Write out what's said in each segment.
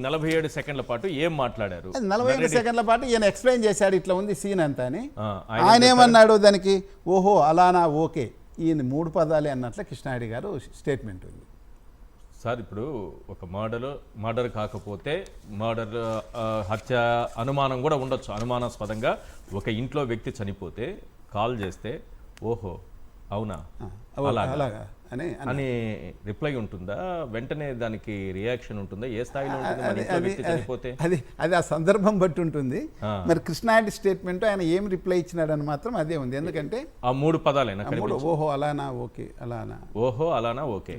47 సెకండ్ల పాటు ఏం మాట్లాడారు? 47 సెకండ్ల పాటు ఈయన ఎక్స్ప్లెయిన్ చేశాడు, ఇట్లా ఉంది సీన్ అంతా అని. ఆయన ఏమన్నాడు దానికి, ఓహో అలానా ఓకే, ఈయన 3 పదాలే అన్నట్లు కృష్ణారెడ్డి గారు స్టేట్మెంట్ ఉంది. సార్ ఇప్పుడు ఒక మర్డర్ కాకపోతే మర్డర్ హత్య అనుమానం కూడా ఉండొచ్చు. అనుమానాస్పదంగా ఒక ఇంట్లో వ్యక్తి చనిపోతే కాల్ చేస్తే ఓహో అవునా అలాగా అని రిప్లై ఉంటుందా? వెంటనే దానికి రియాక్షన్ ఉంటుందా? ఏ స్థాయిలో ఉంటుంది? అది ఆ సందర్భం బట్టి ఉంటుంది. మరి కృష్ణారెడ్డి స్టేట్మెంట్ ఆయన ఏం రిప్లై ఇచ్చినాడని మాత్రం అదే ఉంది. ఎందుకంటే ఆ 3 పదాలేనా? ఓహో అలానా ఓకే, అలానా ఓహో అలానా ఓకే,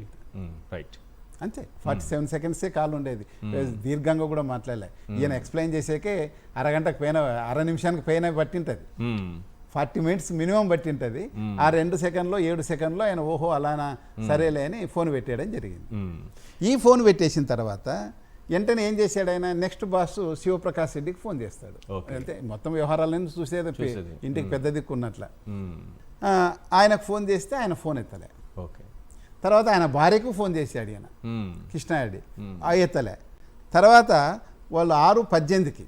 రైట్, అంతే. 47 సెకండ్సే కాల్ ఉండేది, దీర్ఘంగా కూడా మాట్లాడలే. ఈయన ఎక్స్ప్లెయిన్ చేసేకే అరగంటకు పైన, అర నిమిషానికి పైన పట్టింటది, 40 మినిట్స్ మినిమం బట్టి ఉంటుంది. ఆ 2 సెకండ్లో 7 సెకండ్లో ఆయన ఓహో అలానా సరేలే అని ఫోన్ పెట్టేయడం జరిగింది. ఈ ఫోన్ పెట్టేసిన తర్వాత వెంటనే ఏం చేశాడు ఆయన, నెక్స్ట్ బాస్ శివప్రకాష్ రెడ్డికి ఫోన్ చేస్తాడు. అంటే మొత్తం వ్యవహారాలను చూసేది ఇంటికి పెద్ద దిక్కు ఉన్నట్ల. ఆయనకు ఫోన్ చేస్తే ఆయన ఫోన్ ఎత్తలే. తర్వాత ఆయన భార్యకు ఫోన్ చేశాడు ఈయన కృష్ణారెడ్డి, ఎత్తలే. తర్వాత వాళ్ళు 6:18కి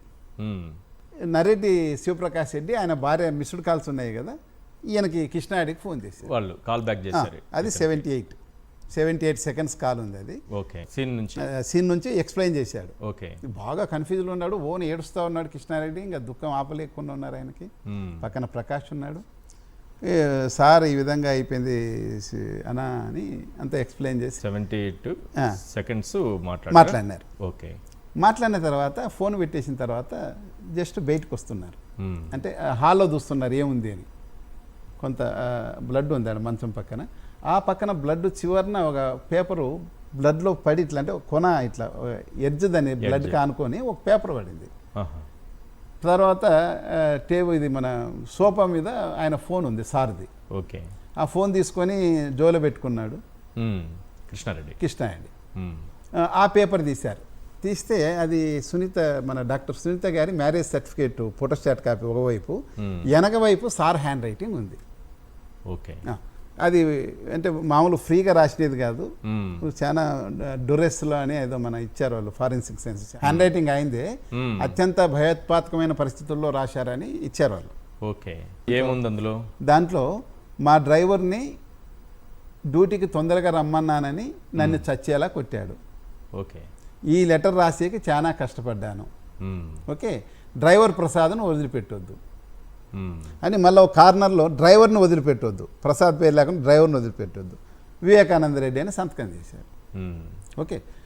నరెడ్డి శివప్రకాష్ రెడ్డి ఆయన భార్య మిస్డ్ కాల్స్ ఉన్నాయి కదా, ఈయనకి కృష్ణారెడ్డికి ఫోన్ చేశారు. వాళ్ళు కాల్ బ్యాక్ చేశారు. అది 78 సెకండ్స్ కాల్ ఉంది. అది సీన్ నుంచి ఎక్స్ప్లెయిన్ చేశాడు. బాగా కన్ఫ్యూజ్లో ఉన్నాడు, ఓన్ ఏడుస్తూ ఉన్నాడు కృష్ణారెడ్డి, ఇంకా దుఃఖం ఆపలేకుండా ఉన్నారు ఆయనకి. పక్కన ప్రకాష్ ఉన్నాడు. సార్ ఈ విధంగా అయిపోయింది అనా అని అంతా ఎక్స్ప్లెయిన్ చేసి 78 సెకండ్స్ మాట్లాడినారు. మాట్లాడిన తర్వాత ఫోన్ పెట్టేసిన తర్వాత జస్ట్ బయటకు వస్తున్నారు. అంటే హాల్లో చూస్తున్నారు ఏముంది అని. కొంత బ్లడ్ ఉంది ఆడ మంచం పక్కన. ఆ పక్కన బ్లడ్ చివరిన ఒక పేపరు బ్లడ్లో పడి ఇట్లా, అంటే కొన ఇట్లా ఎడ్జ్ దాన్ని బ్లడ్కి ఆనుకొని ఒక పేపర్ పడింది. తర్వాత టేబుల్ ఇది మన సోఫా మీద ఆయన ఫోన్ ఉంది సార్ది. ఆ ఫోన్ తీసుకొని జోలో పెట్టుకున్నాడు కృష్ణారెడ్డి. ఆ పేపర్ తీస్తే అది మన డాక్టర్ సునీత గారి మ్యారేజ్ సర్టిఫికేట్ ఫోటోస్టాట్ కాపీ ఒకవైపు, వెనక వైపు సార్ హ్యాండ్ రైటింగ్ ఉంది. అది అంటే మామూలు ఫ్రీగా రాసినది కాదు, చాలా డొరెస్లో అని ఏదో మన ఇచ్చారు వాళ్ళు ఫారెన్సిక్ సైన్స్. హ్యాండ్ రైటింగ్ అయిందే, అత్యంత భయోత్పాదకమైన పరిస్థితుల్లో రాశారని ఇచ్చారు వాళ్ళు. ఏముంది అందులో? దాంట్లో మా డ్రైవర్ని డ్యూటీకి తొందరగా రమ్మన్నానని నన్ను చచ్చేలా కొట్టాడు. ఈ లెటర్ రాసేకి చాలా కష్టపడ్డాను. డ్రైవర్ ప్రసాద్ను వదిలిపెట్టొద్దు అని మళ్ళీ ఒక కార్నర్లో డ్రైవర్ని వదిలిపెట్టొద్దు, ప్రసాద్ పేరు లేకుండా డ్రైవర్ని వదిలిపెట్టొద్దు, వివేకానంద రెడ్డి అని సంతకం చేశారు.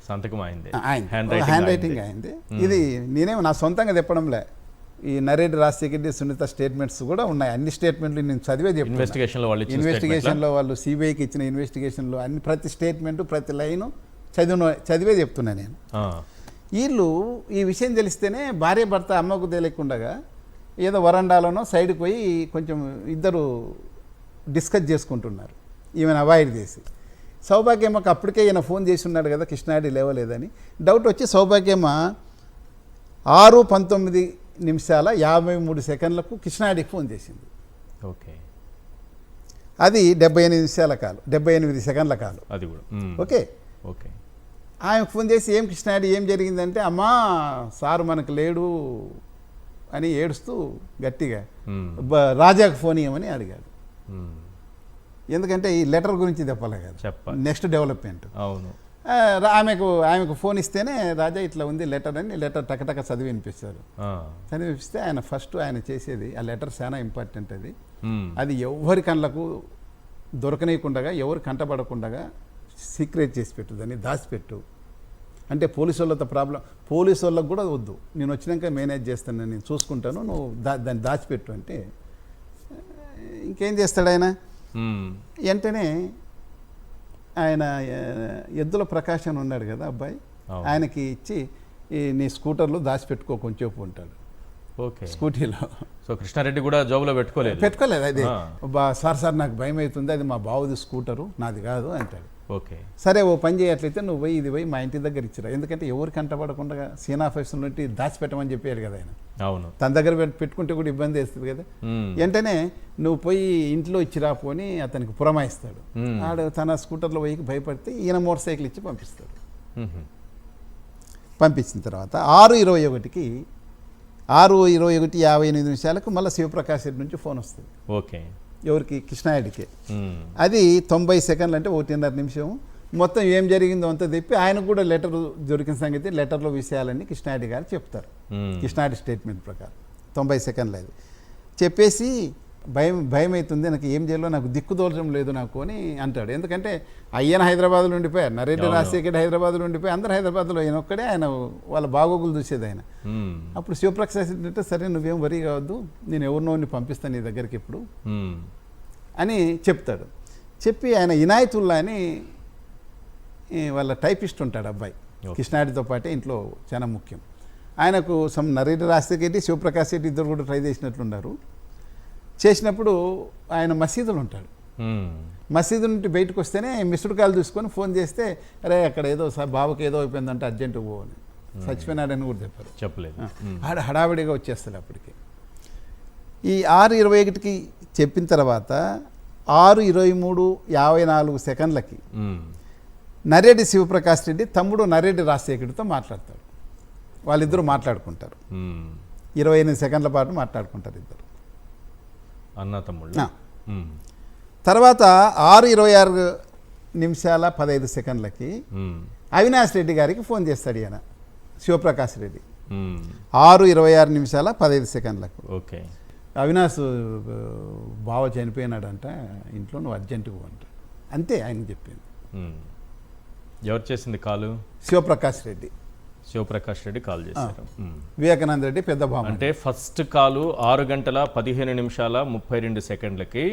సంతకం అయింది, హ్యాండ్ రైటింగ్ అయింది. ఇది నేనేమో నా సొంతంగా చెప్పడంలే, ఈ నరేడ్ రాజశేఖర్ సునీత స్టేట్మెంట్స్ కూడా ఉన్నాయి. అన్ని స్టేట్మెంట్లు నేను చదివే చెప్తాను. ఇన్వెస్టిగేషన్లో వాళ్ళు సిబిఐకి ఇచ్చిన ఇన్వెస్టిగేషన్లో అన్ని ప్రతి స్టేట్మెంటు ప్రతి లైను చదివే చెప్తున్నా నేను. వీళ్ళు ఈ విషయం తెలిస్తేనే భార్య భర్త అమ్మకు తెలియకుండగా ఏదో వరండాలోనో సైడ్కి పోయి కొంచెం ఇద్దరు డిస్కస్ చేసుకుంటున్నారు, ఈమెను అవాయిడ్ చేసి. సౌభాగ్యమ్మకు అప్పటికే ఈయన ఫోన్ చేసి ఉన్నాడు కదా కృష్ణారెడ్డి లేవలేదని డౌట్ వచ్చి సౌభాగ్యమ్మ 6:19:53 కృష్ణారెడ్డికి ఫోన్ చేసింది. అది 78 సెకండ్ల కాలు. అది కూడా ఆయనకు ఫోన్ చేసి ఏం కృష్ణారెడ్డి ఏం జరిగిందంటే, అమ్మా సారు మనకు లేడు అని ఏడుస్తూ గట్టిగా రాజాకు ఫోన్ ఇవ్వమని అడిగాడు. ఎందుకంటే ఈ లెటర్ గురించి చెప్పాలి కదా, నెక్స్ట్ డెవలప్మెంట్. ఆమెకు ఫోన్ ఇస్తేనే రాజా ఇట్లా ఉంది లెటర్ అని లెటర్ టకటక చదివి వినిపిస్తారు. చదివిపిస్తే ఆయన ఫస్ట్ ఆయన చేసేది, ఆ లెటర్ చాలా ఇంపార్టెంట్. అది ఎవరి కళ్ళకు దొరకనీయకుండా, ఎవరు కంటపడకుండా సీక్రెట్ చేసి పెట్టు, దాన్ని దాచిపెట్టు. అంటే పోలీసు వాళ్ళతో ప్రాబ్లం, పోలీసు వాళ్ళకు కూడా వద్దు, నేను వచ్చినాక మేనేజ్ చేస్తాను, నేను చూసుకుంటాను, నువ్వు దాన్ని దాచిపెట్టు అంటే ఇంకేం చేస్తాడు ఆయన. వెంటనే ఆయన ఎద్దుల ప్రకాశం ఉన్నాడు కదా అబ్బాయి, ఆయనకి ఇచ్చి నీ స్కూటర్లో దాచిపెట్టుకో కొంచెంసేపు ఉంటాడు స్కూటీలో. సో కృష్ణారెడ్డి కూడా జోబులో పెట్టుకోలేదు. అది సార్ నాకు భయం అవుతుంది, అది మా బావుది స్కూటరు నాది కాదు అంటాడు. సరే ఓ పని చేయట్లయితే నువ్వు పోయి ఇది పోయి మా ఇంటి దగ్గర ఇచ్చిరా, ఎందుకంటే ఎవరికి కంటపడకుండా సీనా ఆఫీస్ నుండి దాచిపెట్టమని చెప్పారు కదా ఆయన. తన దగ్గర పెట్టుకుంటే కూడా ఇబ్బంది వేస్తుంది కదా. వెంటనే నువ్వు పోయి ఇంట్లో ఇచ్చిరా పోని అతనికి పురమాయిస్తాడు. ఆడు తన స్కూటర్లో పోయి భయపడితే ఈయన మోటార్ సైకిల్ ఇచ్చి పంపిస్తాడు. పంపించిన తర్వాత 6:21కి 6:21:58 మళ్ళీ శివప్రకాష్ రెడ్డి నుంచి ఫోన్ వస్తుంది. ఓకే. ఎవరికి? కృష్ణారెడ్డికే. అది 90 సెకండ్లు అంటే 1.5 నిమిషం. మొత్తం ఏం జరిగిందో అంతా చెప్పి ఆయనకు కూడా లెటర్ దొరికిన సంగతి, లెటర్లో విషయాలన్నీ కృష్ణారెడ్డి గారు చెప్తారు. కృష్ణారెడ్డి స్టేట్మెంట్ ప్రకారం 90 సెకండ్లు అది చెప్పేసి భయం అవుతుంది, నాకు ఏం చేయాలో నాకు దిక్కుదోచడం లేదు నాకు అని అంటాడు. ఎందుకంటే అయ్యన హైదరాబాద్లో ఉండిపోయారు, నరేంద్ర రాజశేఖర్ హైదరాబాద్లో ఉండిపోయి, అందరు హైదరాబాద్లో ఆయన ఒక్కడే, ఆయన వాళ్ళ బాగోగులు చూసేది ఆయన. అప్పుడు శివప్రకాష్ అంటే సరే నువ్వేం వరీ కావద్దు, నేను ఎవరినోని పంపిస్తాను నీ దగ్గరికి ఇప్పుడు అని చెప్తాడు. చెప్పి ఆయన ఇనాయతుల్లా అని వాళ్ళ టైపిస్ట్ ఉంటాడు అబ్బాయి, కృష్ణారెడ్డితో పాటే ఇంట్లో చాలా ముఖ్యం. ఆయనకు నరేంద్ర రాజశేఖర్ రెడ్డి, శివప్రకాష్ రెడ్డి ఇద్దరు కూడా ట్రై చేసినట్లున్నారు. చేసినప్పుడు ఆయన మసీదులు ఉంటాడు. మసీదు నుండి బయటకు వస్తేనే మిస్డ్ కాల్ చూసుకొని ఫోన్ చేస్తే, అరే అక్కడ ఏదో బాబుకి ఏదో అయిపోయిందంటే అర్జెంటు పో అని, చచ్చిపోయినాడని కూడా చెప్పలేదు. హడావిడిగా వచ్చేస్తాడు. అప్పటికి ఈ 6:21కి చెప్పిన తర్వాత 6:23:54 నరేడి శివప్రకాష్ రెడ్డి తమ్ముడు నరేడి రాజశేఖర్తో మాట్లాడతాడు. వాళ్ళిద్దరూ మాట్లాడుకుంటారు. 28 సెకండ్ల పాటు మాట్లాడుకుంటారు ఇద్దరు అన్న తమ్ముళ్ళు. తర్వాత 6:26:15 అవినాష్ రెడ్డి గారికి ఫోన్ చేస్తాడు ఈయన శివప్రకాష్ రెడ్డి. 6:26:15 ఓకే. అవినాష్ బావ చనిపోయినాడంట, ఇంట్లో నువ్వు అర్జెంటుగా అంట. అంతే ఆయన చెప్పింది. ఎవరు చేసింది కాలు? శివప్రకాష్ రెడ్డి. శివప్రకాష్ రెడ్డి కాల్ చేశారు. వివేకానంద రెడ్డి పెద్ద బావ. అంటే ఫస్ట్ కాలు 6:15:32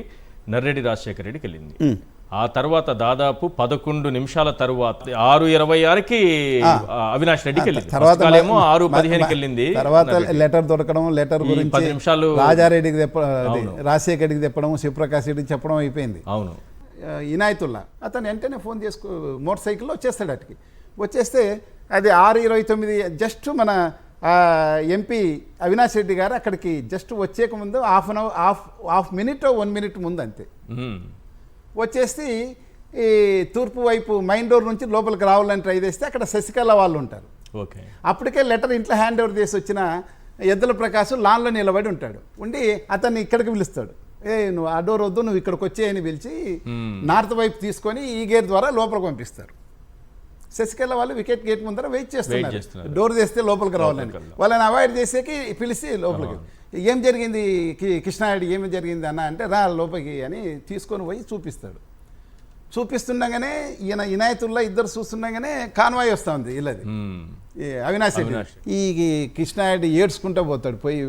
నర్రెడ్డి రాజశేఖర రెడ్డికి వెళ్ళింది. ఆ తర్వాత దాదాపు 11 నిమిషాల తర్వాత 6:26కి అవినాష్ రెడ్డికి వెళ్ళింది. తర్వాత 6:15కి వెళ్ళింది. తర్వాత లెటర్ దొరకడం, లెటర్ గురించి 10 నిమిషాలు రాజారెడ్డికి రాజశేఖర్ రెడ్డికి చెప్పడం, శివప్రకాష్ రెడ్డికి చెప్పడం అయిపోయింది. అవును. ఇనాయతుల్లా అతను వెంటనే ఫోన్ చేసుకో మోటార్ సైకిల్లో వచ్చేస్తాడు. అటుకి వచ్చేస్తే అది 6:29 జస్ట్ మన ఎంపీ అవినాష్ రెడ్డి గారు అక్కడికి జస్ట్ వచ్చేక ముందు హాఫ్ మినిట్ 1 మినిట్ ముందు అంతే వచ్చేసి ఈ తూర్పు వైపు మైన్ డోర్ నుంచి లోపలికి రావాలని ట్రై చేస్తే అక్కడ శశికళ వాళ్ళు ఉంటారు. ఓకే. అప్పటికే లెటర్ ఇంట్లో హ్యాండ్ ఓవర్ చేసి వచ్చిన ఎద్దుల ప్రకాశం లాన్లో నిలబడి ఉంటాడు. ఉండి అతన్ని ఇక్కడికి పిలుస్తాడు. నువ్వు ఆ డోర్ వద్దు, నువ్వు ఇక్కడికి వచ్చేయని పిలిచి నార్త్ వైపు తీసుకొని ఈ గేట్ ద్వారా లోపలికి పంపిస్తారు. శశికళ వాళ్ళు వికెట్ గేట్ ముందర వెయిట్ చేస్తున్నారు, డోర్ చేస్తే లోపలికి రావాలని. వాళ్ళని అవాయిడ్ చేసేకి పిలిచి లోపలికి, ఏం జరిగింది కృష్ణారెడ్డి, ఏమి జరిగింది అన్న అంటే రా లోపలికి అని తీసుకొని పోయి చూపిస్తాడు. చూపిస్తుండగానే ఈయన ఇనాయతుల్లా ఇద్దరు చూస్తుండగానే కాన్వాయ్ వస్తూ ఉంది వీళ్ళది, అవినాష్ రెడ్డి. ఈ కృష్ణారెడ్డి ఏడ్చుకుంటూ పోతాడు పోయి,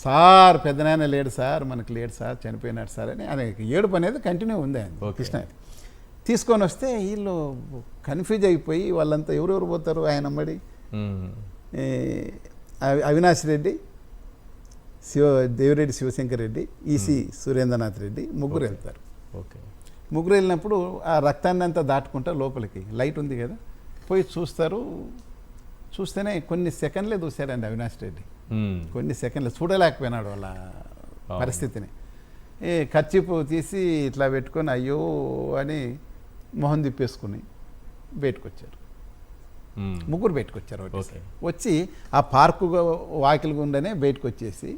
సార్ పెద్దనాయన లేడు సార్, మనకు లేడు సార్, చనిపోయినాడు సార్ అని. ఆయన ఏడుపు అనేది కంటిన్యూ ఉంది ఆయన కృష్ణారెడ్డి. తీసుకొని వస్తే వీళ్ళు కన్ఫ్యూజ్ అయిపోయి వాళ్ళంతా ఎవరెవరు పోతారు ఆయన అమ్మడి, అవినాష్ రెడ్డి, దేవిరెడ్డి శివశంకర్ రెడ్డి, ఈసీ సురేంద్రనాథ్ రెడ్డి, ముగ్గురు వెళ్తారు. ఓకే. ముగ్గురు వెళ్ళినప్పుడు ఆ రక్తాన్ని అంతా దాటుకుంటా లోపలికి లైట్ ఉంది కదా పోయి చూస్తారు. చూస్తేనే కొన్ని సెకండ్లే చూశాడండి అవినాష్ రెడ్డి. కొన్ని సెకండ్లు చూడలేకపోయినాడు వాళ్ళ పరిస్థితిని. కర్చీపు తీసి ఇట్లా పెట్టుకొని అయ్యో అని మొహం తిప్పేసుకుని బయటకు వచ్చారు. ముగ్గురు బయటకు వచ్చారు. వచ్చి ఆ పార్కు వాకిలి గుండానే బయటకు వచ్చేసి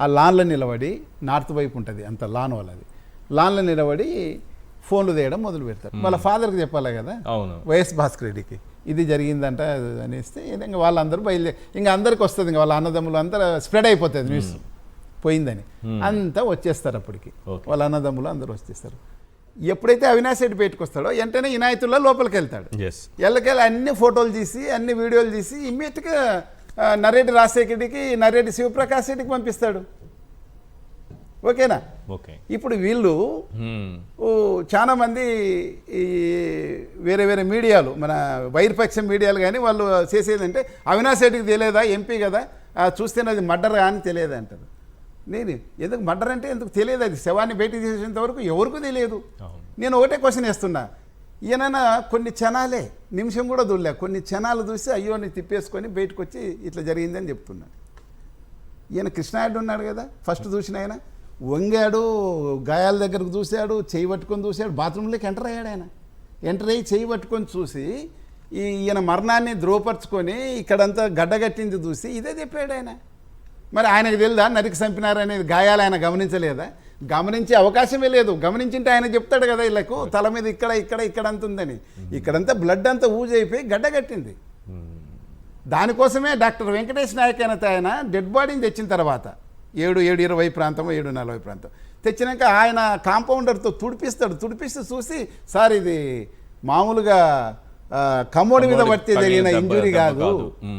ఆ లాన్లో నిలబడి, నార్త్ వైపు ఉంటుంది అంత లాన్ వాళ్ళది, లాన్లో నిలబడి ఫోన్లు తీయడం మొదలు పెడతారు. వాళ్ళ ఫాదర్కి చెప్పాలి కదా, వైఎస్ భాస్కర్ రెడ్డికి ఇది జరిగిందంట అనేస్తే ఇంకా వాళ్ళందరూ బయలుదేరి, ఇంకా అందరికి వస్తుంది, ఇంకా వాళ్ళ అన్నదమ్ములు అంతా స్ప్రెడ్ అయిపోతుంది న్యూస్ పోయిందని, అంతా వచ్చేస్తారు. అప్పటికి వాళ్ళ అన్నదమ్ములు అందరూ వచ్చేస్తారు. ఎప్పుడైతే అవినాష్ రెడ్డి బయటకు వస్తాడో వెంటనే ఇనాయతుల్లా లోపలికి వెళ్తాడు. వెళ్ళకెళ్ళి అన్ని ఫోటోలు తీసి అన్ని వీడియోలు తీసి ఇమ్మీడియట్గా నరేడి రాజశేఖర రెడ్డికి, నరేడి శివప్రకాష్ రెడ్డికి పంపిస్తాడు. ఓకేనా? ఇప్పుడు వీళ్ళు చాలా మంది ఈ వేరే వేరే మీడియాలు, మన వైర్పక్షం మీడియాలు కానీ వాళ్ళు చేసేదంటే అవినాష్ రెడ్డికి తెలియదా, ఎంపీ కదా, చూస్తేనే అది మర్డర్ అని తెలియదు అంటారు. నేను ఎందుకు మర్డర్ అంటే ఎందుకు తెలియదు, అది శవాన్ని బయటకు తీసేంత వరకు ఎవరికి తెలియదు. నేను ఒకటే క్వశ్చన్ వేస్తున్నా, ఈయన కొన్ని క్షణాలే, నిమిషం కూడా దూరలే, కొన్ని క్షణాలు చూసి అయ్యోని తిప్పేసుకొని బయటకు వచ్చి ఇట్లా జరిగిందని చెప్తున్నాను. ఈయన కృష్ణారెడ్డి ఉన్నాడు కదా, ఫస్ట్ చూసిన ఆయన వంగాడు, గాయాల దగ్గరకు చూశాడు, చేయి పట్టుకొని చూశాడు, బాత్రూంలోకి ఎంటర్ అయ్యాడు. ఆయన ఎంటర్ అయ్యి చేయి పట్టుకొని చూసి ఈయన మరణాన్ని ధ్రువపరుచుకొని ఇక్కడంతా గడ్డగట్టింది చూసి ఇదే చెప్పాడు ఆయన. మరి ఆయనకు తెలుదా నరికి చంపినారనేది? గాయాలు ఆయన గమనించలేదా? గమనించే అవకాశమే లేదు. గమనించింటే ఆయన చెప్తాడు కదా వీళ్ళకు తల మీద ఇక్కడ ఇక్కడ ఇక్కడ అంత ఉందని. ఇక్కడంతా బ్లడ్ అంతా ఊజైపోయి గడ్డగట్టింది. దానికోసమే డాక్టర్ వెంకటేష్ నాయక్ ఆయన డెడ్ బాడీని తెచ్చిన తర్వాత 7:20 ప్రాంతం 7:40 ప్రాంతం తెచ్చినాక ఆయన కాంపౌండర్తో తుడిపిస్తూ చూసి సార్ ఇది మామూలుగా కమోడి మీద పడితే జరిగిన ఇంజురీ కాదు,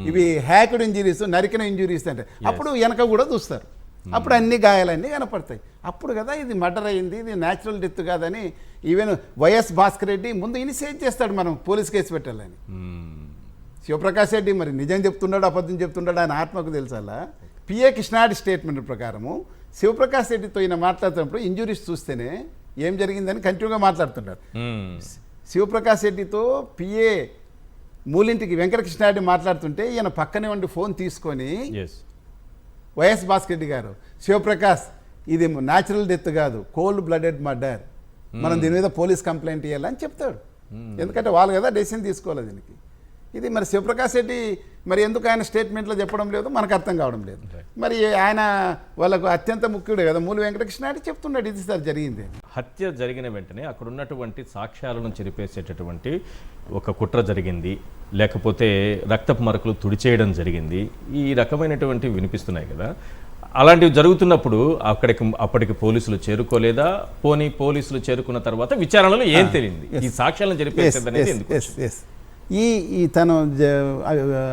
ఇవి హ్యాక్డ్ ఇంజురీస్, నరికిన ఇంజురీస్ అంటే అప్పుడు వెనక కూడా చూస్తారు. అప్పుడు అన్ని గాయాలన్నీ కనపడతాయి. అప్పుడు కదా ఇది మర్డర్ అయింది, ఇది న్యాచురల్ డెత్ కాదని ఈవెన్ వైఎస్ భాస్కర్ రెడ్డి ముందు ఇనిషియేట్ చేస్తాడు మనం పోలీస్ కేసు పెట్టాలని. శివప్రకాష్ రెడ్డి మరి నిజం చెప్తున్నాడు అబద్ధం చెప్తున్నాడు ఆయన ఆత్మకు తెలుసాలా. పిఏ కృష్ణాడి స్టేట్మెంట్ ప్రకారము శివప్రకాష్ రెడ్డితో ఈయన మాట్లాడుతున్నప్పుడు ఇంజురీస్ చూస్తేనే ఏం జరిగిందని కంటిన్యూగా మాట్లాడుతున్నాడు. శివప్రకాష్ రెడ్డితో పిఏ మూలింటికి వెంకటకృష్ణారెడ్డి మాట్లాడుతుంటే ఈయన పక్కనే ఉండి ఫోన్ తీసుకొని వైఎస్ భాస్కర్ రెడ్డి గారు శివప్రకాష్ ఇది న్యాచురల్ డెత్ కాదు, కోల్డ్ బ్లడెడ్ మర్డర్, మనం దీని మీద పోలీస్ కంప్లైంట్ ఇవ్వాలని చెప్తాడు. ఎందుకంటే వాళ్ళు కదా డెసిషన్ తీసుకోవాలి దీనికి. ఇది మరి శివప్రకాష్ రెడ్డి మరి ఎందుకు ఆయన స్టేట్మెంట్లో చెప్పడం లేదు మనకు అర్థం కావడం లేదు. మరి ఆయన వాళ్ళకు అత్యంత ముఖ్యుడు కదా మూలి వెంకటకృష్ణారెడ్డి చెప్తున్నాడు ఇది సార్ జరిగింది. హత్య జరిగిన వెంటనే అక్కడ ఉన్నటువంటి సాక్ష్యాలను చెరిపేసేటటువంటి ఒక కుట్ర జరిగింది, లేకపోతే రక్తపు మరకలు తుడిచేయడం జరిగింది, ఈ రకమైనటువంటివి వినిపిస్తున్నాయి కదా. అలాంటివి జరుగుతున్నప్పుడు అప్పటికి పోలీసులు చేరుకోలేదా? పోలీసులు చేరుకున్న తర్వాత విచారణలో ఏం తెలియంది? ఈ సాక్ష్యాలను చెరిపేసేది అనేది ఎందుకు? ఈ తను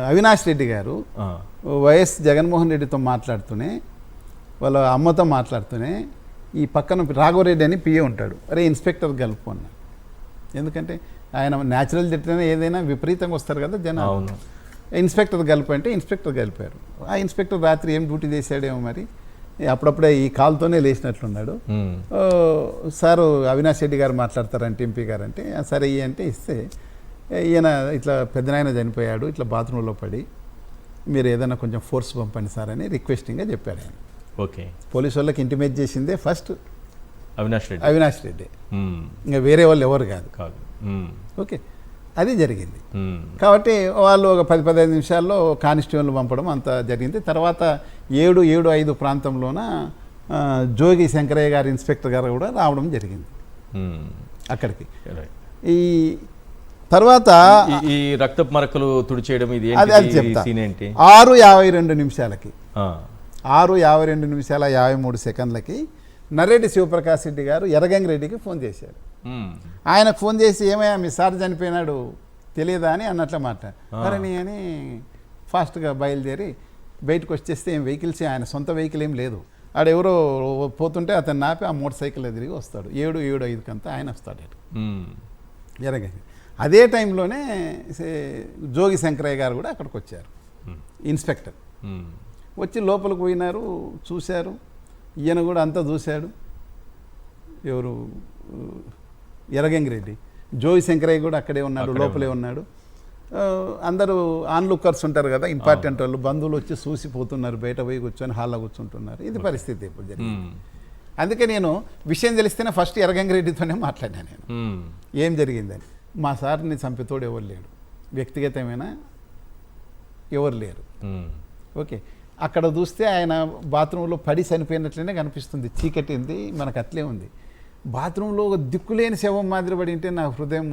అవినాష్ రెడ్డి గారు వైఎస్ జగన్మోహన్ రెడ్డితో మాట్లాడుతూనే వాళ్ళ అమ్మతో మాట్లాడుతూనే ఈ పక్కన రాఘవరెడ్డి అని పిఏ ఉంటాడు, అరే ఇన్స్పెక్టర్ గెలుపు అన్నాడు. ఎందుకంటే ఆయన న్యాచురల్ డెత్ ఏదైనా విపరీతంగా వస్తారు కదా జనం. ఇన్స్పెక్టర్ గెలుపు అంటే ఇన్స్పెక్టర్ గెలిపారు. ఆ ఇన్స్పెక్టర్ రాత్రి ఏం డ్యూటీ చేశాడేమో మరి అప్పుడప్పుడే ఈ కాల్తోనే లేచినట్లున్నాడు. సారు అవినాష్ రెడ్డి గారు మాట్లాడతారంటే ఎంపీ గారు అంటే సరే అంటే ఇస్తే ఈయన ఇట్లా పెద్దనాయన చనిపోయాడు, ఇట్లా బాత్రూంలో పడి మీరు ఏదైనా కొంచెం ఫోర్స్ పంపండి సార్ అని రిక్వెస్టింగ్గా చెప్పాడు ఆయన. ఓకే, పోలీసు వాళ్ళకి ఇంటిమేట్ చేసిందే ఫస్ట్ అవినాష్ రెడ్డి, ఇంకా వేరే వాళ్ళు ఎవరు కాదు. ఓకే, అది జరిగింది. కాబట్టి వాళ్ళు ఒక 10-15 నిమిషాల్లో కానిస్టేబుల్ పంపడం అంతా జరిగింది. తర్వాత 7:05 ప్రాంతంలోన జోగి శంకరయ్య గారు ఇన్స్పెక్టర్ గారు కూడా రావడం జరిగింది అక్కడికి. ఈ తర్వాత ఈ రక్తపు మరకలు తుడిచేయడం ఇది చెప్తా. సీన్ ఏంటి? 6:52 నిమిషాలకి 6:53 నర్రెడ్డి శివప్రకాష్ రెడ్డి గారు ఎర్రగంగి రెడ్డికి ఫోన్ చేశారు. ఆయనకు ఫోన్ చేసి ఏమయ్యా మీ సార్ చనిపోయినాడు తెలియదా అని అన్నట్లు మాట్లాడారు అని ఫాస్ట్గా బయలుదేరి బయటకు వచ్చేస్తే ఏం వెహికల్స్ ఆయన సొంత వెహికల్ ఏం లేదు. ఆడెవరో పోతుంటే అతను నాపి ఆ మోటార్ సైకిల్ తిరిగి వస్తాడు. 7:05 అంతా ఆయన వస్తాడు ఎర్రగంగి. అదే టైంలోనే జోగి శంకరయ్య గారు కూడా అక్కడికి వచ్చారు, ఇన్స్పెక్టర్ వచ్చి లోపలికి పోయినారు, చూశారు. ఈయన కూడా అంతా చూశాడు. ఎవరు ఎర్రగంగి రెడ్డి, జోగి శంకరయ్య కూడా అక్కడే ఉన్నాడు, లోపలే ఉన్నాడు. అందరూ ఆన్లుక్కర్స్ ఉంటారు కదా, ఇంపార్టెంట్ వాళ్ళు, బంధువులు వచ్చి చూసిపోతున్నారు, బయట పోయి కూర్చొని హాల్లో కూర్చుంటున్నారు. ఇది పరిస్థితి ఇప్పుడు జరిగింది. అందుకే నేను విషయం తెలిస్తేనే ఫస్ట్ ఎర్రగంగి రెడ్డితోనే మాట్లాడాను నేను ఏం జరిగిందని. మా సార్ని చంపితోడు ఎవరు లేడు, వ్యక్తిగతమైన ఎవరు లేరు. ఓకే, అక్కడ చూస్తే ఆయన బాత్రూంలో పడి చనిపోయినట్లనే కనిపిస్తుంది, చీకటింది మనకు అట్లే ఉంది. బాత్రూంలో ఒక దిక్కులేని శవం మాదిరి పడి ఉంటే నా హృదయం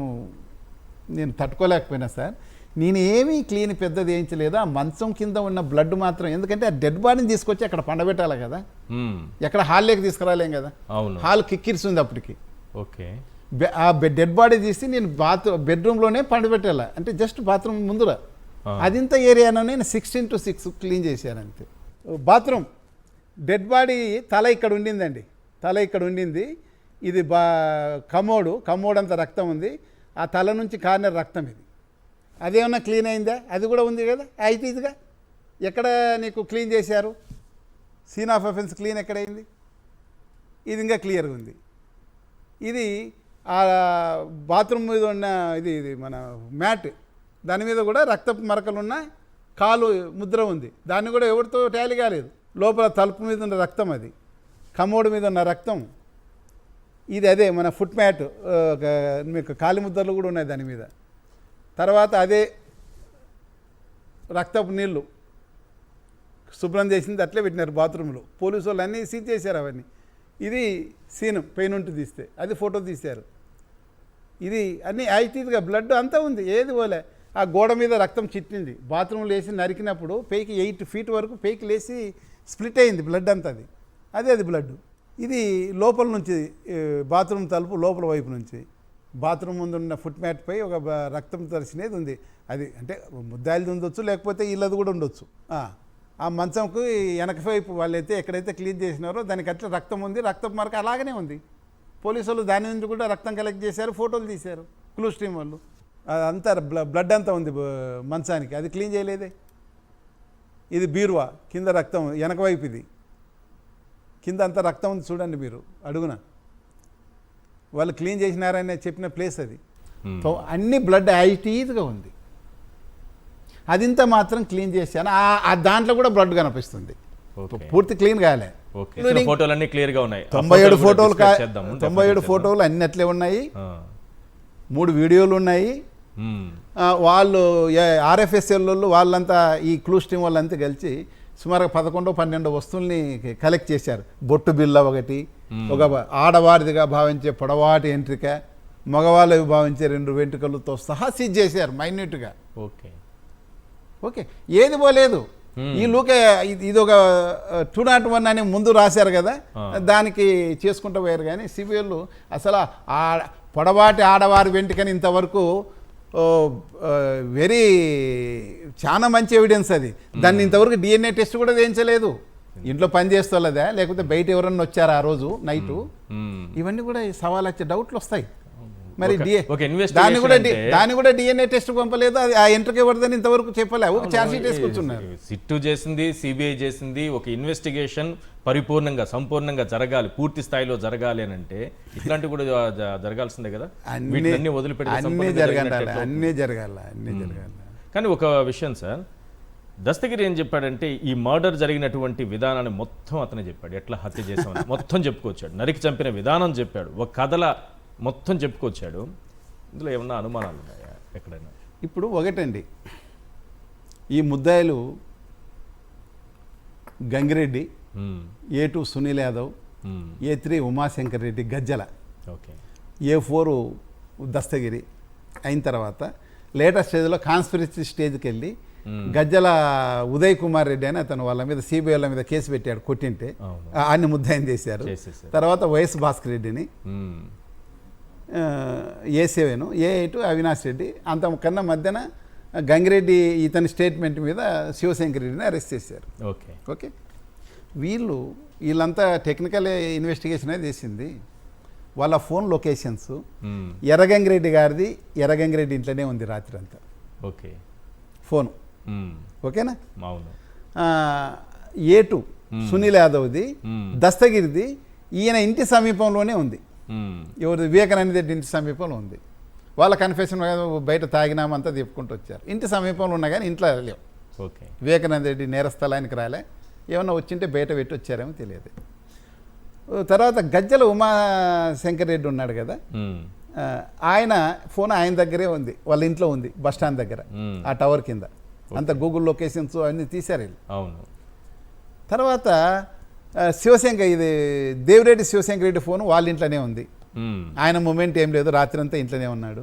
నేను తట్టుకోలేకపోయినా సార్. నేను ఏమీ క్లీన్ పెద్దది వేయించలేదు. ఆ మంచం కింద ఉన్న బ్లడ్ మాత్రం, ఎందుకంటే ఆ డెడ్ బాడీని తీసుకొచ్చి అక్కడ పండబెట్టాలి కదా, ఎక్కడ హాల్లోకి తీసుకురాలేం కదా, హాల్ కిక్కిరిస్తుంది అప్పటికి. ఓకే, ఆ డెడ్ బాడీ తీసి నేను బెడ్రూమ్లోనే పండబెట్టాలి, అంటే జస్ట్ బాత్రూమ్ ముందురా అదింత ఏరియాలో నేను 16:6 క్లీన్ చేశాను అంతే. బాత్రూమ్ డెడ్ బాడీ తల ఇక్కడ ఉండిందండి, తల ఇక్కడ ఉండింది. ఇది కమోడ్ అంత రక్తం ఉంది, ఆ తల నుంచి కార్నర్ రక్తం ఇది. అదేమన్నా క్లీన్ అయిందా? అది కూడా ఉంది కదా, అయితే ఇదిగా ఎక్కడ నీకు క్లీన్ చేశారు? సీన్ ఆఫ్ అఫెన్స్ క్లీన్ ఎక్కడైంది? ఇది ఇంకా క్లియర్గా ఉంది. ఇది ఆ బాత్రూమ్ మీద ఉన్న ఇది మన మ్యాట్, దాని మీద కూడా రక్తపు మరకలున్న కాలు ముద్ర ఉంది, దాన్ని కూడా ఎవరితో టాలీ కాలేదు. లోపల తలుపు మీద ఉన్న రక్తం, అది కమోడ్ మీద ఉన్న రక్తం, ఇది అదే మన ఫుట్ మ్యాట్ మీకు కాలి ముద్రలు కూడా ఉన్నాయి దాని మీద. తర్వాత అదే రక్తపు నీళ్ళు శుభ్రం చేసింది అట్లే పెట్టినారు బాత్రూంలో. పోలీసు వాళ్ళు అన్నీ సీజ్ చేశారు అవన్నీ. ఇది సీన్ పెయిన్ తీస్తే అది ఫోటో తీశారు. ఇది అన్నీ ఐటీగా బ్లడ్ అంతా ఉంది, ఏది పోలే. ఆ గోడ మీద రక్తం చిట్టింది. బాత్రూంలో వేసి నరికినప్పుడు పైకి 8 feet వరకు పైకి లేచి స్ప్లిట్ అయింది బ్లడ్ అంతా. అది బ్లడ్. ఇది లోపల నుంచి బాత్రూమ్ తలుపు లోపల వైపు నుంచి బాత్రూమ్ ముందు ఉన్న ఫుట్ మ్యాట్ పై ఒక రక్తం తరిసినది ఉంది. అది అంటే ముద్దాయిలది ఉండొచ్చు, లేకపోతే ఇళ్ళది కూడా ఉండొచ్చు. ఆ మంచంకు వెనక వైపు వాళ్ళైతే ఎక్కడైతే క్లీన్ చేసినారో దానికి అట్లా రక్తం ఉంది, రక్తపు మరక అలాగనే ఉంది. పోలీసు వాళ్ళు దాని నుంచి కూడా రక్తం కలెక్ట్ చేశారు, ఫోటోలు తీశారు క్లూ స్ట్రీమ్ వాళ్ళు. అంతా బ్లడ్ అంతా ఉంది మంచానికి, అది క్లీన్ చేయలేదే. ఇది బీరువా కింద రక్తం వెనక వైపు, ఇది కింద అంతా రక్తం ఉంది చూడండి మీరు అడుగున. వాళ్ళు క్లీన్ చేసినారని చెప్పిన ప్లేస్ అది. అన్ని బ్లడ్ ఐటీగా ఉంది. అదింత మాత్రం క్లీన్ చేశాను. ఆ దాంట్లో కూడా బ్లడ్ కనిపిస్తుంది, పూర్తి క్లీన్ కాలే. ఫోటోలన్నీ క్లియర్ గా ఉన్నాయి. 97 ఫోటోలు 97 ఫోటోలు అన్ని అట్లే ఉన్నాయి. 3 వీడియోలు ఉన్నాయి. వాళ్ళు ఆర్ఎఫ్ఎస్ఎల్ వాళ్ళు వాళ్ళంతా ఈ క్లూ స్ట్రీమ్ వాళ్ళంతా కలిసి సుమారుగా 11-12 వస్తువుల్ని కలెక్ట్ చేశారు. బొట్టు బిల్ల ఒకటి, ఒక ఆడవారిదిగా భావించే పొడవాటి ఎంట్రిక, మగవాళ్ళవి భావించే 2 వెంట్రుకలతో సహా సీజ్ చేశారు మైన్యూట్గా. ఓకే, ఏది పోలేదు. ఈ లూకే ఇది ఒక 201 అని ముందు రాశారు కదా, దానికి చేసుకుంటూ పోయారు. కానీ సిబిఐలు అసలు పొడవాటి ఆడవారి వెంట్రుకని ఇంతవరకు వెరీ చాలా మంచి ఎవిడెన్స్ అది. దాన్ని ఇంతవరకు DNA టెస్ట్ కూడా వేయించలేదు. ఇంట్లో పని చేస్తోలేదా, లేకపోతే బయట ఎవరన్నా వచ్చారా ఆ రోజు నైటు, ఇవన్నీ కూడా సవాల్ వచ్చే డౌట్లు వస్తాయి. మరి దాన్ని కూడా DNA టెస్ట్ పంపలేదు. అది ఆ ఎంట్రీకి ఎవరిదని ఇంతవరకు చెప్పలేదు. ఒక ఛార్జ్ షీట్ వేసి కూర్చున్నారు. సిట్టు చేసింది, సిబిఐ చేసింది. ఒక ఇన్వెస్టిగేషన్ పరిపూర్ణంగా సంపూర్ణంగా జరగాలి, పూర్తి స్థాయిలో జరగాలి అని అంటే ఇట్లాంటివి కూడా జరగాల్సిందే కదా. అన్ని జరగాల. కానీ ఒక విషయం సార్, దస్తగిరి ఏం చెప్పాడంటే ఈ మర్డర్ జరిగినటువంటి విధానాన్ని మొత్తం అతనే చెప్పాడు. ఎట్లా హత్య చేసామని మొత్తం చెప్పుకొచ్చాడు. నరికి చంపిన విధానం చెప్పాడు. ఒక కథల మొత్తం చెప్పుకొచ్చాడు. ఇందులో ఏమన్నా అనుమానాలు ఉన్నాయా ఎక్కడైనా? ఇప్పుడు ఒకటండి, ఈ ముద్దాయిలు గంగిరెడ్డి, A2 సునీల్ యాదవ్, A3 ఉమాశంకర్ రెడ్డి గజ్జల, A4 దస్తగిరి అయిన తర్వాత లేటెస్ట్ స్టేజ్లో కాన్స్పిరసీ స్టేజ్కి వెళ్ళి గజ్జల ఉదయ్ కుమార్ రెడ్డి అని అతను వాళ్ళ మీద సిబిఐ మీద కేసు పెట్టాడు, కొట్టింటే అన్ని ముద్దాయిని చేశారు. తర్వాత వైఎస్ భాస్కర్ రెడ్డిని, A7, A8 అవినాష్ రెడ్డి. అంతకన్నా మధ్యన గంగిరెడ్డి ఇతని స్టేట్మెంట్ మీద శివశంకర్ రెడ్డిని అరెస్ట్ చేశారు. ఓకే, వీళ్ళంతా టెక్నికల్ ఇన్వెస్టిగేషన్ అనేది చేసింది. వాళ్ళ ఫోన్ లొకేషన్స్ ఎర్రగంగిరెడ్డి గారిది, ఎర్రగంగిరెడ్డి ఇంట్లోనే ఉంది రాత్రి అంతా ఫోను. ఓకేనా? A2 సునీల్ యాదవ్ది, దస్తగిరిది ఈయన ఇంటి సమీపంలోనే ఉంది. ఎవరిది? వివేకానంద రెడ్డి ఇంటి సమీపంలో ఉంది. వాళ్ళ కన్ఫెషన్ బయట తాగినామంతా చెప్పుకుంటూ వచ్చారు. ఇంటి సమీపంలో ఉన్నా కానీ ఇంట్లో లేవు. వివేకానంద రెడ్డి నేరస్థలానికి రాలే, ఏమన్నా వచ్చింటే బయట పెట్టి వచ్చారేమో తెలియదు. తర్వాత గజ్జల ఉమాశంకర్ రెడ్డి ఉన్నాడు కదా, ఆయన ఫోన్ ఆయన దగ్గరే ఉంది, వాళ్ళ ఇంట్లో ఉంది, బస్ స్టాండ్ దగ్గర ఆ టవర్ కింద. అంత గూగుల్ లొకేషన్స్ అన్నీ తీశారు వీళ్ళు. తర్వాత శివశంకర్, ఇది దేవిరెడ్డి శివశంకర్ రెడ్డి ఫోన్ వాళ్ళ ఇంట్లోనే ఉంది. ఆయన మూమెంట్ ఏం లేదు, రాత్రి అంతా ఇంట్లోనే ఉన్నాడు.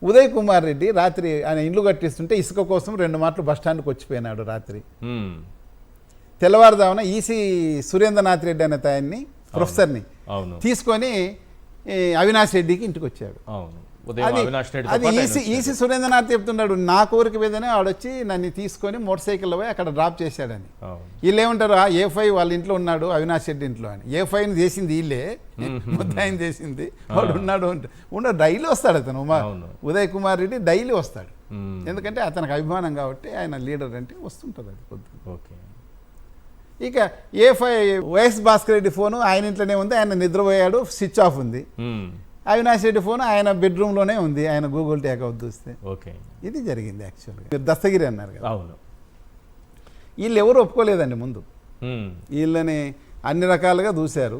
ఉదయ్ కుమార్ రెడ్డి రాత్రి ఆయన ఇల్లు కట్టిస్తుంటే ఇసుక కోసం 2 మార్లు బస్ స్టాండ్కి వచ్చిపోయినాడు రాత్రి. తెల్లవారుదామున ఈసీ సురేంద్రనాథ్ రెడ్డి అనే ఆయన్ని, ప్రొఫెసర్ని తీసుకొని అవినాష్ రెడ్డికి ఇంటికి వచ్చాడు. అది ఈసీ సురేంద్రనాథ్ చెప్తున్నాడు, నా కోరిక మీదనే ఆడొచ్చి నన్ను తీసుకొని మోటార్ సైకిల్లో పోయి అక్కడ డ్రాప్ చేశాడని. వీళ్ళు ఏమంటారు, A5 వాళ్ళ ఇంట్లో ఉన్నాడు అవినాష్ రెడ్డి ఇంట్లో అని. A5ని చేసింది వీళ్ళే, ముద్దాయిని చేసింది వాడు ఉన్నాడు డైలీ వస్తాడు అతను. ఉదయ్ కుమార్ రెడ్డి డైలీ వస్తాడు, ఎందుకంటే అతనికి అభిమానం కాబట్టి, ఆయన లీడర్ అంటే వస్తుంటుంది అది పొద్దున. ఇక A5 YS Bhaskar Reddy phone ఆయన ఇంట్లోనే ఉంది, ఆయన నిద్రపోయాడు, స్విచ్ ఆఫ్ ఉంది. అవినాష్ రెడ్డి ఫోన్ ఆయన బెడ్రూమ్లోనే ఉంది, ఆయన గూగుల్ టేక్అవుట్ చూస్తే. ఇది జరిగింది యాక్చువల్గా. దస్తగిరి అన్నారు కదా, వీళ్ళు ఎవరు ఒప్పుకోలేదండి ముందు. వీళ్ళని అన్ని రకాలుగా చూశారు,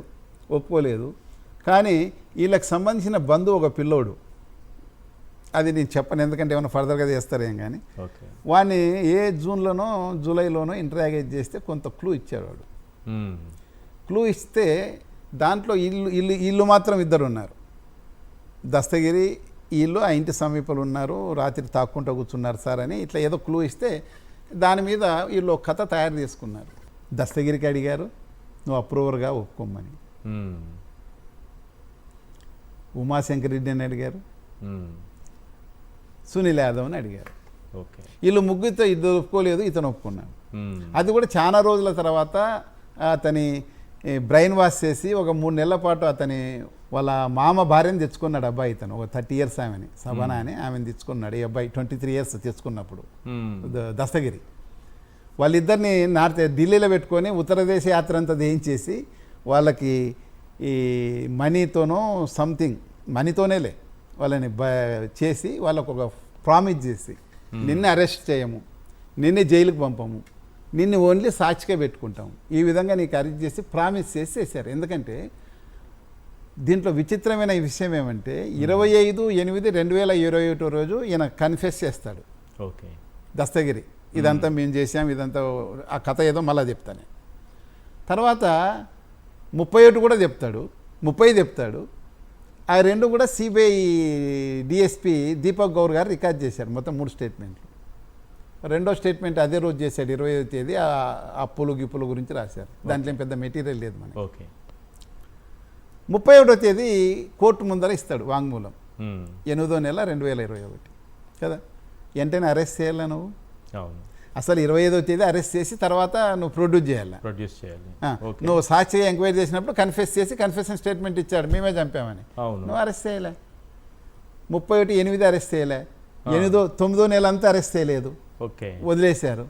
ఒప్పుకోలేదు. కానీ వీళ్ళకి సంబంధించిన బంధువు ఒక పిల్లోడు అది నేను చెప్పను, ఎందుకంటే ఏమైనా ఫర్దర్గా చేస్తారేం కానీ. ఓకే. వాడిని ఏ జూన్లోనో జూలైలోనో ఇంటరాగేట్ చేస్తే కొంత క్లూ ఇచ్చాడు వాడు. క్లూ ఇస్తే దాంట్లో ఇల్లు మాత్రం ఇద్దరు ఉన్నారు, దస్తగిరి వీళ్ళు ఆ ఇంటి సమీపంలో ఉన్నారు, రాత్రి తాక్కుంటూ కూర్చున్నారు సార్ అని ఇట్లా ఏదో క్లూ ఇస్తే దాని మీద వీళ్ళు ఒక కథ తయారు చేసుకున్నారు. దస్తగిరికి అడిగారు నువ్వు అప్రూవర్గా ఒప్పుకోమని, ఉమాశంకర్ రెడ్డి అని అడిగారు, సునీల్ యాదవ్ అని అడిగారు. వీళ్ళు ముగ్గురితో ఇద్దరు ఒప్పుకోలేదు, ఇతను ఒప్పుకున్నాడు. అది కూడా చాలా రోజుల తర్వాత అతని బ్రెయిన్ వాష్ చేసి ఒక 3 నెలల పాటు అతని వాళ్ళ మామ భార్యను తెచ్చుకున్నాడు అబ్బాయి. ఇతను ఒక 30 years ఆమెని, సబనా అని ఆమెను తెచ్చుకున్నాడు. ఈ అబ్బాయి 23 years తెచ్చుకున్నప్పుడు దస్తగిరి వాళ్ళిద్దరిని ఢిల్లీలో పెట్టుకొని ఉత్తరదేశ యాత్ర అంతా చేయించేసి వాళ్ళకి ఈ మనీతోనో సంథింగ్ మనీతోనేలే వాళ్ళని చేసి వాళ్ళకు ఒక ప్రామిస్ చేసి నిన్ను అరెస్ట్ చేయము, నిన్ను జైలుకి పంపము, నిన్ను ఓన్లీ సాక్షిగా పెట్టుకుంటాము, ఈ విధంగా నీకు అరెస్ట్ చేసి ప్రామిస్ చేశారు. ఎందుకంటే దీంట్లో విచిత్రమైన విషయం ఏమంటే 25/8/2021 రోజు ఈయన కన్ఫెస్ చేస్తాడు. ఓకే. దస్తగిరి ఇదంతా మేము చేసాం, ఇదంతా ఆ కథ ఏదో మళ్ళీ చెప్తాను. తర్వాత 31 కూడా చెప్తాడు, 30 చెప్తాడు. ఆ 2 కూడా సిబిఐ డిఎస్పి దీపక్ గౌర్ గారు రికార్డ్ చేశారు, మొత్తం 3 స్టేట్మెంట్లు. రెండో స్టేట్మెంట్ అదే రోజు చేశాడు, 20వ తేదీ. అప్పులు గిప్పుల గురించి రాశారు, దాంట్లో ఏం పెద్ద మెటీరియల్ లేదు మనకి. ఓకే. 31వ తేదీ కోర్టు ముందర ఇస్తాడు వాంగ్మూలం, 8వ నెల 2021 కదా. వెంటనే అరెస్ట్ చేయాలా నువ్వు? అసలు 25వ తేదీ అరెస్ట్ చేసి తర్వాత నువ్వు ప్రొడ్యూస్ చేయాలి. నువ్వు సాక్షిగా ఎంక్వైరీ చేసినప్పుడు కన్ఫెస్ చేసి కన్ఫెషన్ స్టేట్మెంట్ ఇచ్చాడు మేమే చంపామని, నువ్వు అరెస్ట్ చేయలే. 31/8 అరెస్ట్ చేయలే, 9వ నెల అంతా అరెస్ట్ చేయలేదు, వదిలేశారు.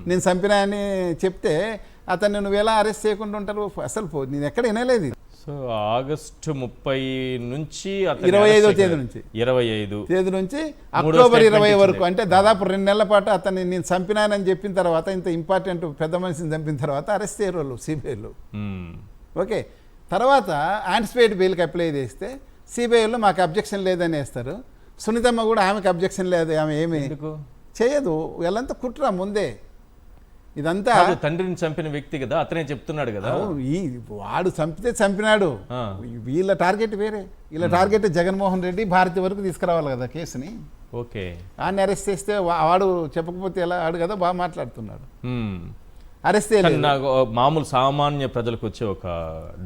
నేను చంపినా అని చెప్తే అతన్ని నువ్వు ఎలా అరెస్ట్ చేయకుండా ఉంటారు? అసలు నేను ఎక్కడ వినలేదు. సో ఆగస్టు 30 నుంచి 25వ తేదీ నుంచి 25 తేదీ నుంచి అక్టోబర్ 20 వరకు, అంటే దాదాపు 2 నెలల పాటు అతన్ని నేను చంపినానని చెప్పిన తర్వాత, ఇంత ఇంపార్టెంట్ పెద్ద మనిషిని చంపిన తర్వాత అరెస్ట్ చేయరు వాళ్ళు సిబిఐలో. ఓకే. తర్వాత యాంటిసిపేట్ బెయిల్కి అప్లై చేస్తే సిబిఐలో మాకు అబ్జెక్షన్ లేదని వేస్తారు. సునీతమ్మ కూడా ఆమెకు అబ్జెక్షన్ లేదు, ఆమె ఏమి చేయదు. వీళ్ళంతా కుట్రా ముందే. ఇదంతా తండ్రిని చంపిన వ్యక్తి కదా, అతనే చెప్తున్నాడు కదా. వాడు చంపితే చంపినాడు, వీళ్ళ టార్గెట్ వేరే. వీళ్ళ టార్గెట్ జగన్మోహన్ రెడ్డి భారతి వరకు తీసుకురావాలి కదా కేసుని. ఓకే. ఆయన అరెస్ట్ చేస్తే వాడు చెప్పకపోతే ఎలా? ఆడు కదా బాగా మాట్లాడుతున్నాడు. అరెస్ట్ చేయలేదు. నాకు మామూలు సామాన్య ప్రజలకు వచ్చే ఒక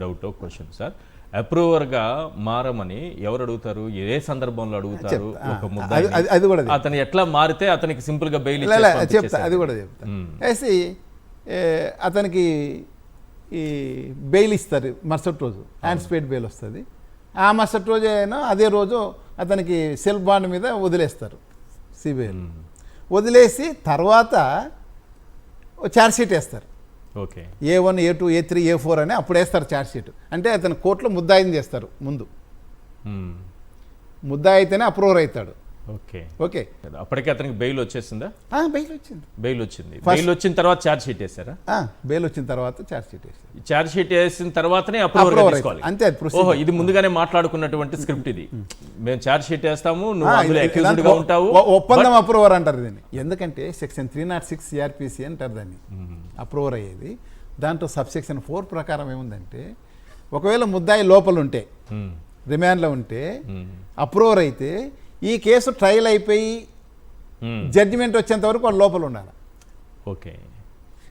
డౌట్, క్వశ్చన్ సార్. అప్రూవర్గా మారమని ఎవరు అడుగుతారు? ఏ సందర్భంలో అడుగుతారు? ఒక అది కూడా అతను ఎట్లా మారితే అతనికి సింపుల్ గా బెయిల్ చెప్తా, అది కూడా చెప్తా. వేసి అతనికి ఈ బెయిల్ ఇస్తారు మరుసటి రోజు, యాంటిసిపేట్ బెయిల్ వస్తుంది. ఆ మరుసటి రోజు అయినా అదే రోజు అతనికి సెల్ఫ్ బాండ్ మీద వదిలేస్తారు సిబిఐ. వదిలేసి తర్వాత ఛార్జ్షీట్ వేస్తారు. Okay. A1, A2, A3, A4 అని అప్పుడు వేస్తారు ఛార్జ్షీట్. అంటే అతను కోర్టులో ముద్దాయిని చేస్తారు ముందు. ముద్దాయి అయితేనే అప్రూవర్ అవుతాడు. ఓకే. ఓకే. అప్పటికే అతనికి బెయిల్ వచ్చేసిందా? బెయిల్ వచ్చింది. బెయిల్ వచ్చింది. బెయిల్ వచ్చిన తర్వాత ఛార్జ్ షీట్ వేసారా? బెయిల్ వచ్చిన తర్వాత ఛార్జ్ షీట్ వేసారు. ఛార్జ్ షీట్ వేసిన తర్వాతనే అప్రూవర్ తీసుకోవాలి. అంతే. ఓహో, ఇది ముందుగానే మాట్లాడుకున్నటువంటి స్క్రిప్ట్ ఇది. మేము ఛార్జ్ షీట్ వేస్తాము, నువ్వు అందులో అక్యూజ్డ్ గా ఉంటావు. ఒప్పందం అప్రూవర్ అంటారు దీన్ని. ఎందుకంటే సెక్షన్ 306 CRPC అంటారు దాన్ని అప్రూవర్ అయ్యేది. దాంట్లో సబ్సెక్షన్ 4 ప్రకారం ఏముందంటే, ఒకవేళ ముద్దాయి లోపల ఉంటే, రిమాండ్లో ఉంటే, అప్రూవర్ అయితే ఈ కేసు ట్రయల్ అయిపోయి జడ్జిమెంట్ వచ్చేంత వరకు వాళ్ళు లోపల ఉండాలి. ఓకే.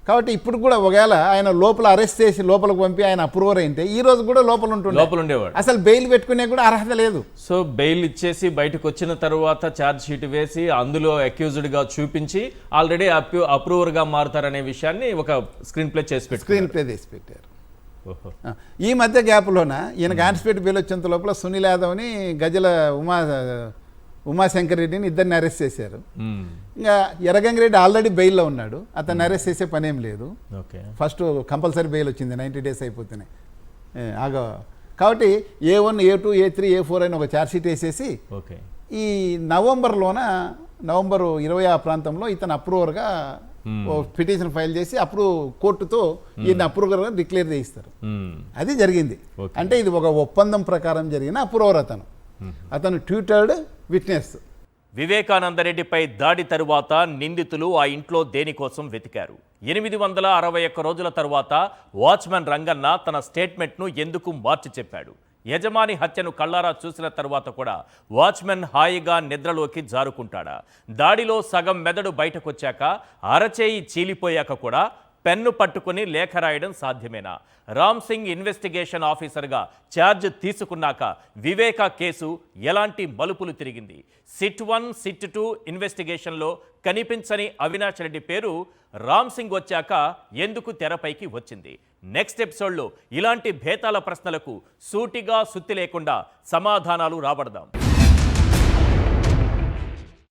కాబట్టి ఇప్పుడు కూడా ఒకవేళ ఆయన లోపల అరెస్ట్ చేసి లోపలికి పంపి ఆయన అప్రూవర్ అయితే ఈ రోజు కూడా లోపల ఉండేవాడు. అసలు బెయిల్ పెట్టుకునే కూడా అర్హత లేదు. సో బెయిల్ ఇచ్చేసి బయటకు వచ్చిన తర్వాత ఛార్జ్ షీట్ వేసి అందులో అక్యూజ్డ్ గా చూపించి ఆల్రెడీ అప్రూవర్ గా మారుతారనే విషయాన్ని ఒక స్క్రీన్ ప్లే చేసి పెట్టారు. ఈ మధ్య గ్యాప్లోన ఈయనకు యాంటిసిపేట్ బెయిల్ వచ్చేంత లోపల సునీల్ యాదవ్ని, గజల ఉమాశంకర్ రెడ్డిని ఇద్దరిని అరెస్ట్ చేశారు. ఇంకా ఎర్రగంగిరెడ్డి ఆల్రెడీ బెయిల్లో ఉన్నాడు, అతన్ని అరెస్ట్ చేసే పనేం లేదు. ఫస్ట్ కంపల్సరీ బెయిల్ వచ్చింది 90 days అయిపోతున్నాయి. కాబట్టి A1, A2, A3, A4 అని ఒక ఛార్జ్షీట్ వేసేసి ఈ నవంబర్ 20 ఆ ప్రాంతంలో ఇతను అప్రూవర్గా పిటిషన్ ఫైల్ చేసి అప్పుడు కోర్టుతో ఈయన అప్రూవర్గా డిక్లేర్ చేయిస్తారు. అది జరిగింది. అంటే ఇది ఒక ఒప్పందం ప్రకారం జరిగిన అప్రూవర్. అతను ట్యూటర్డ్ విట్నెస్. వివేకానందరెడ్డిపై దాడి తరువాత నిందితులు ఆ ఇంట్లో దేనికోసం వెతికారు. 861 రోజుల తరువాత వాచ్మెన్ రంగన్న తన స్టేట్మెంట్ను ఎందుకు మార్చి చెప్పాడు? యజమాని హత్యను కళ్ళారా చూసిన తరువాత కూడా వాచ్మెన్ హాయిగా నిద్రలోకి జారుకుంటాడా? దాడిలో సగం మెదడు బయటకొచ్చాక, అరచేయి చీలిపోయాక కూడా పెన్ను పట్టుకుని లేఖ రాయడం సాధ్యమేనా? రామ్ సింగ్ ఇన్వెస్టిగేషన్ ఆఫీసర్గా ఛార్జ్ తీసుకున్నాక వివేకా కేసు ఎలాంటి మలుపులు తిరిగింది? సిట్ 1, సిట్ 2 ఇన్వెస్టిగేషన్లో కనిపించని అవినాష్ రెడ్డి పేరు రామ్ సింగ్ వచ్చాక ఎందుకు తెరపైకి వచ్చింది? నెక్స్ట్ ఎపిసోడ్లో ఇలాంటి భేతాల ప్రశ్నలకు సూటిగా సుత్తి లేకుండా సమాధానాలు రాబడదాం.